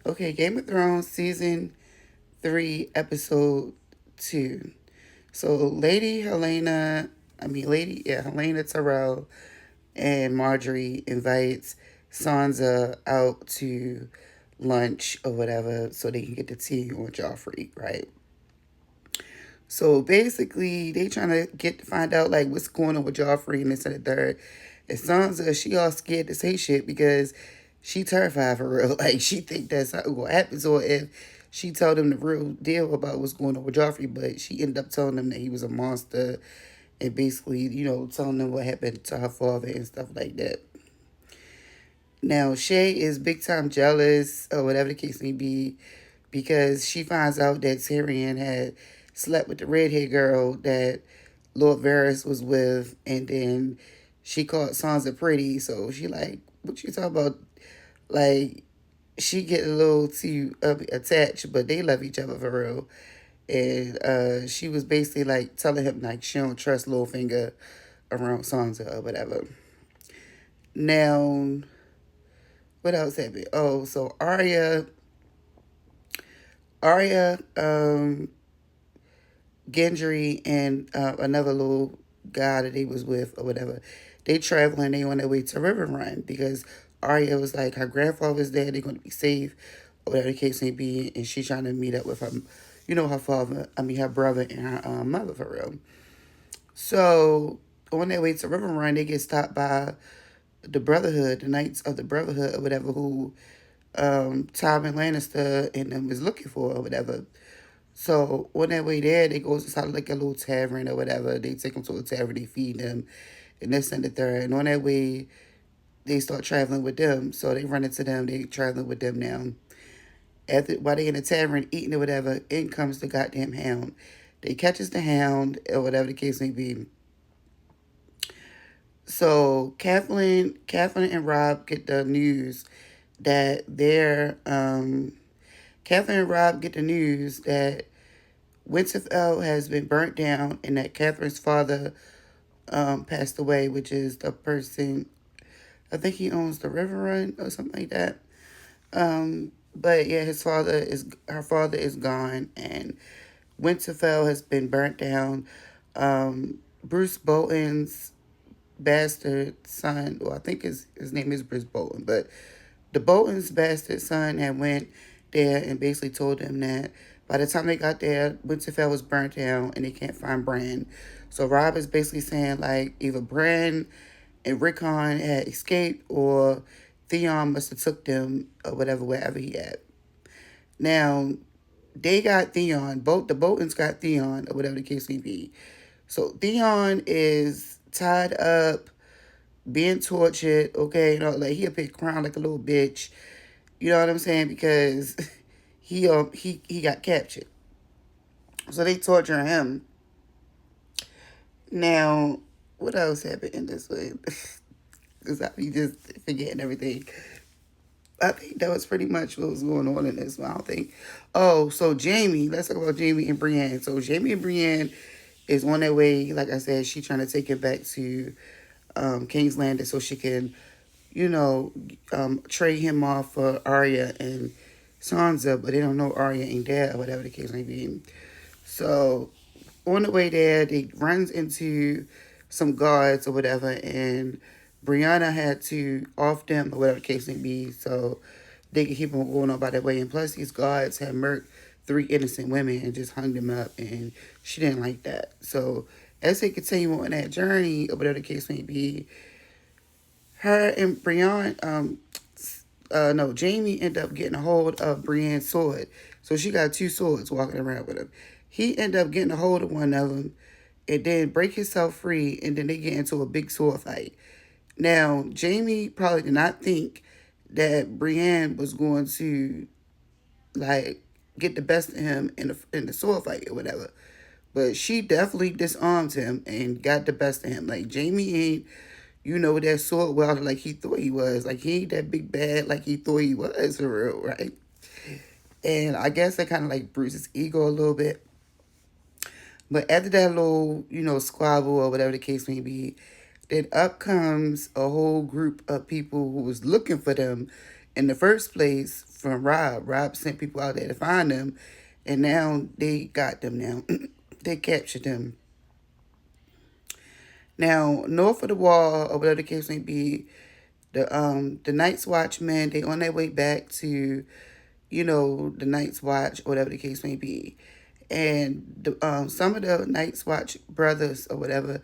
Okay, Game of Thrones season 3, episode 2. So Helena Terrell and Marjorie invites Sansa out to lunch or whatever so they can get the tea on Joffrey, right? So basically, they trying to get to find out like what's going on with Joffrey and this and the third. And Sansa, she all scared to say shit because she terrified for real. Like she think that's something gonna happen. So if she told them the real deal about what's going on with Joffrey, but she ended up telling them that he was a monster and basically, telling them what happened to her father and stuff like that. Now Shay is big time jealous or whatever the case may be because she finds out that Tyrion had slept with the redhead girl that Lord Varys was with, and then she called Sansa pretty. So she like, what you talking about? Like, she get a little too attached, but they love each other for real. And she was basically like telling him like she don't trust Littlefinger around Sansa or whatever. Now, what else happened? Oh, so Arya, Gendry, and another little guy that he was with or whatever, they traveling. They on their way to River Run because Arya was like her grandfather's there. They're going to be safe, or whatever the case may be, and she's trying to meet up with her, her father. I mean her brother and her mother for real. So on their way to River Run, they get stopped by the Brotherhood, the Knights of the Brotherhood or whatever, who Tywin Lannister and them is looking for or whatever. So on their way there, they go inside like a little tavern or whatever. They take them to a tavern, they feed them, and this and the third. And on their way, they start traveling with them. So they run into them. They traveling with them now. After while they in the tavern eating or whatever, in comes the goddamn hound. They catches the hound or whatever the case may be. So Kathleen and Rob get the news that Kathleen and Rob get the news that Winterfell has been burnt down and that Catherine's father passed away, which is the person, I think he owns the River Run or something like that. But yeah, her father is gone, and Winterfell has been burnt down. Bruce Bolton's bastard son, well, I think his name is Bruce Bolton, but the Bolton's bastard son had went there and basically told them that by the time they got there, Winterfell was burnt down and they can't find Bran. So Rob is basically saying like either Bran and Rickon had escaped or Theon must have took them or whatever wherever he at. Now they got Theon. Both the Boltons got Theon or whatever the case may be. So Theon is tied up, being tortured. Okay, like he up here crying like a little bitch. You know what I'm saying? Because he got captured. So they torture him. Now, what else happened in this way? Because I be just forgetting everything. I think that was pretty much what was going on in this one. I don't think. Oh, so Jamie, let's talk about Jamie and Brienne. So Jamie and Brienne is on their way. Like I said, she trying to take it back to King's Landing so she can, you know, trade him off for Arya and Sansa, but they don't know Arya ain't there or whatever the case may be. So on the way there, they runs into some guards or whatever, and Brianna had to off them or whatever the case may be, so they could keep on going on by their way. And plus, these guards had murked 3 innocent women and just hung them up, and she didn't like that. So as they continue on that journey or whatever the case may be, her and Brianna, no, Jamie ended up getting a hold of Brienne's sword. So she got 2 swords walking around with him. He ended up getting a hold of one of them and then break himself free, and then they get into a big sword fight. Now, Jamie probably did not think that Brienne was going to like get the best of him in the sword fight or whatever. But she definitely disarmed him and got the best of him. Like Jamie ain't, that sword welder like he thought he was. Like he ain't that big bad like he thought he was for real, right? And I guess that kind of like bruised his ego a little bit. But after that little, squabble or whatever the case may be, then up comes a whole group of people who was looking for them in the first place from Rob. Rob sent people out there to find them, and now they got them now. They captured them. Now, north of the wall, or whatever the case may be, the Night's Watchmen, they on their way back to, the Night's Watch, or whatever the case may be. And some of the Night's Watch brothers or whatever,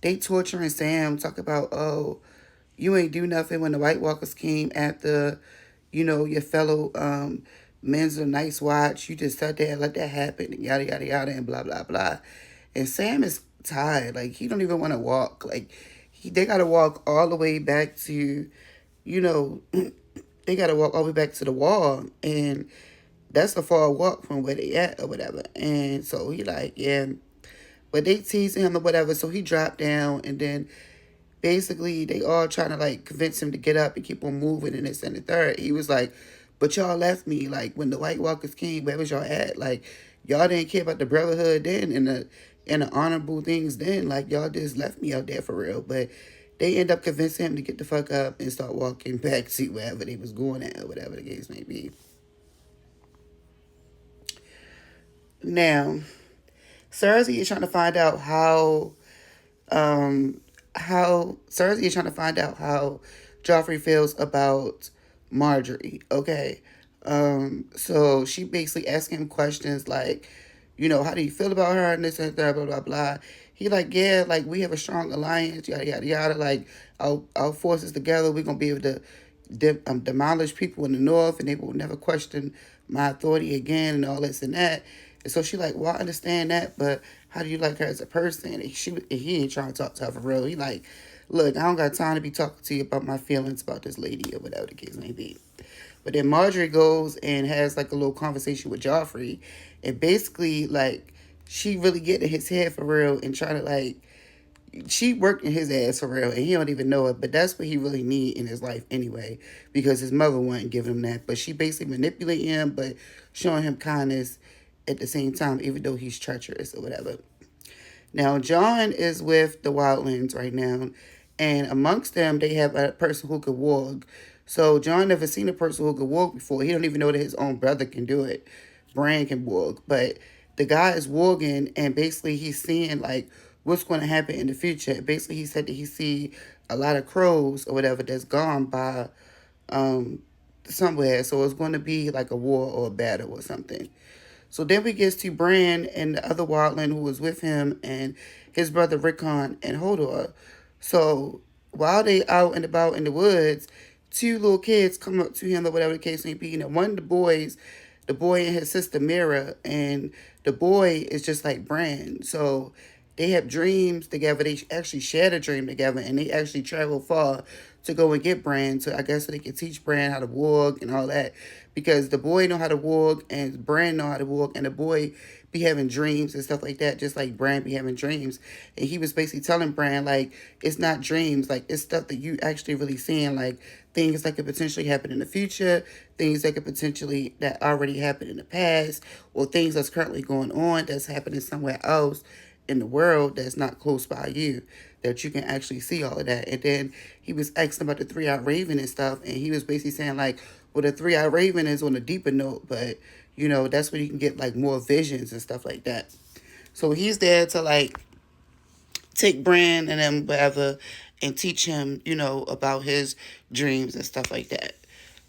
they torturing Sam, talk about, oh, you ain't do nothing when the White Walkers came after, your fellow men's of Night's Watch. You just sat there and let that happen, and yada, yada, yada, and blah, blah, blah. And Sam is tired. Like, he don't even want to walk. Like, they got to walk all the way back to, you know, they got to walk all the way back to the wall. And that's a far walk from where they at or whatever. And so he like, yeah. But they teasing him or whatever. So he dropped down, and then basically they all trying to like convince him to get up and keep on moving and this and the third. He was like, but y'all left me. Like, when the White Walkers came, where was y'all at? Like, y'all didn't care about the brotherhood then and the honorable things then. Like, y'all just left me out there for real. But they end up convincing him to get the fuck up and start walking back to wherever they was going at or whatever the case may be. Now, Cersei is trying to find out how Cersei is trying to find out how Joffrey feels about Marjorie. Okay. So she basically asking him questions like, how do you feel about her and this and that, blah, blah, blah. He like, yeah, like we have a strong alliance, yada, yada, yada. Like our forces together, we're going to be able to demolish people in the north, and they will never question my authority again and all this and that. And so she like, well, I understand that, but how do you like her as a person? And he ain't trying to talk to her for real. He like, look, I don't got time to be talking to you about my feelings about this lady or whatever the case may be. But then Marjorie goes and has like a little conversation with Joffrey, and basically like she really get in his head for real and trying to like she working his ass for real, and he don't even know it. But that's what he really need in his life anyway, because his mother wasn't giving him that. But she basically manipulating him, but showing him kindness at the same time, even though he's treacherous or whatever. Now, Jon is with the Wildlings right now, and amongst them, they have a person who could walk. So Jon never seen a person who could walk before. He don't even know that his own brother can do it. Bran can walk, but the guy is walking, and basically he's seeing like what's going to happen in the future. Basically, he said that he see a lot of crows or whatever that's gone by somewhere. So it's going to be like a war or a battle or something. So then we get to Bran and the other wildling who was with him and his brother Rickon and Hodor. So while they out and about in the woods, two little kids come up to him or whatever the case may be. And one of the boy and his sister Mira, and the boy is just like Bran. So they have dreams together. They actually share a dream together, and they actually travel far to go and get Bran. So I guess so they can teach Bran how to walk and all that, because the boy know how to walk and Bran know how to walk, and the boy be having dreams and stuff like that, just like Bran be having dreams. And he was basically telling Bran like it's not dreams, like it's stuff that you actually really seeing, like things that could potentially happen in the future, things that could potentially that already happened in the past, or things that's currently going on that's happening somewhere else in the world that's not close by you, that you can actually see all of that. And then he was asking about the three-eyed raven and stuff, and he was basically saying like, well, the three-eyed raven is on a deeper note, but that's where you can get like more visions and stuff like that. So he's there to like take Bran and then whatever and teach him, about his dreams and stuff like that.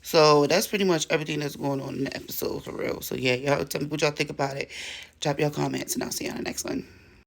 So that's pretty much everything that's going on in the episode for real. So yeah, y'all tell me what y'all think about it. Drop your comments, and I'll see you on the next one.